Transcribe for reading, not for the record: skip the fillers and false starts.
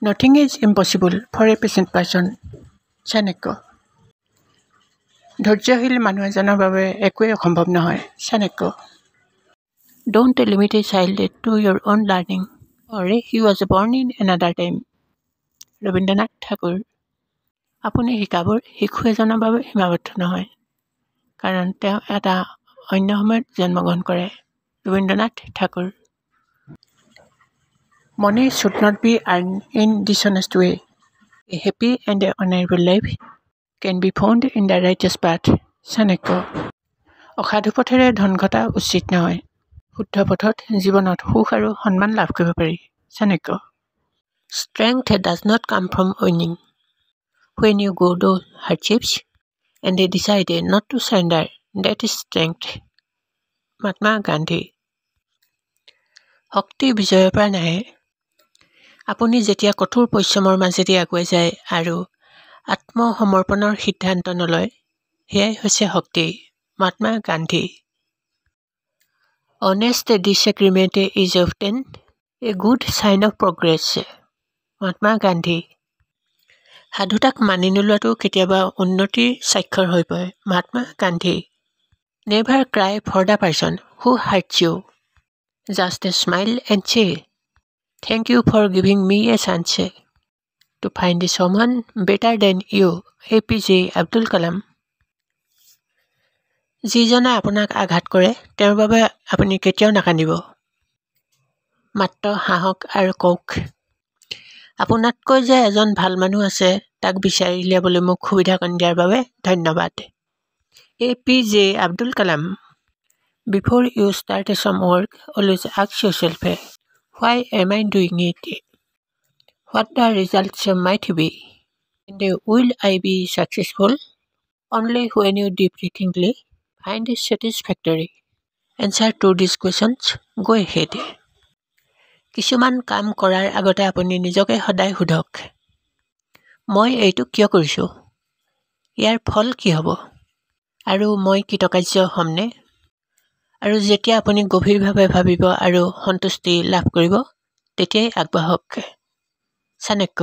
Nothing is impossible for a patient person. Chanakya. ধৈৰ্যশীল মানুহ এজনৰ বাবে একোৱেই অসম্ভৱ নহয়। Chanakya. Don't limit a child to your own learning, or he was born in another time. Rabindranath Thakur. আপুনি শিকাবোৰ শিশু এজনৰ বাবে সীমাবদ্ধ নহয়, কাৰণ তেওঁ এটা অন্য সময়ত জন্মগ্ৰহণ কৰে। Rabindranath Thakur. Money should not be earned in dishonest way. A happy and honorable life can be found in the righteous path. Chanakya. অসাধু পথেৰে ধন ঘটা উচিত নহয়। শুদ্ধ পথত জীৱনত সুখ আৰু সন্মান লাভ কৰিব পাৰি। Chanakya. Strength does not come from winning. When you go through hardships and decide not to surrender, that is strength. Mahatma Gandhi. শক্তি বিজয়ৰ পৰা নাহে। আপুনি যেতিয়া কঠোৰ পৰিশ্ৰমৰ মাজেদি আগুৱাই যায় আৰু আত্মসমৰ্পণৰ সিদ্ধান্ত নলয়, সেয়াই হৈছে শক্তি। Mahatma Gandhi. Honest disagreement is often a good sign of progress. Mahatma Gandhi. সাধুতাক মানি নোলোৱাটো কেতিয়াবা উন্নতিৰ স্বাক্ষৰ হৈ পৰে। Mahatma Gandhi. Never cry for the person who hurts you. Just smile and say, "Thank you for giving me a chance to find someone better than you." APJ Abdul Kalam. যিজনে আপোনাক আঘাত কৰে তেওঁৰ বাবে আপুনি কেতিয়াও নাকান্দিব। মাত্ৰ হাঁহক আৰু কওক, আপোনাতকৈ যে এজন ভাল মানুহ আছে তাক বিচাৰি উলিয়াবলৈ মোক সুবিধা কৰি দিয়াৰ বাবে ধন্যবাদ। APJ Abdul Kalam. Before you start some work, always ask yourself, why am I doing it? What the results might be? And will I be successful? Only when you deeply find it satisfactory answer to these questions, go ahead. কিছুমান কাম কৰাৰ আগতে আপুনি নিজকে সদায় সোধক, মই এইটো কিয় কৰিছোঁ? ইয়াৰ ফল কি হ'ব? আৰু মই কৃতকাৰ্য হ'মনে? আৰু যেতিয়া আপুনি গভীৰভাৱে ভাবিব আৰু সন্তুষ্টি লাভ কৰিব, তেতিয়াই আগবাঢ়ক। চাণক্য।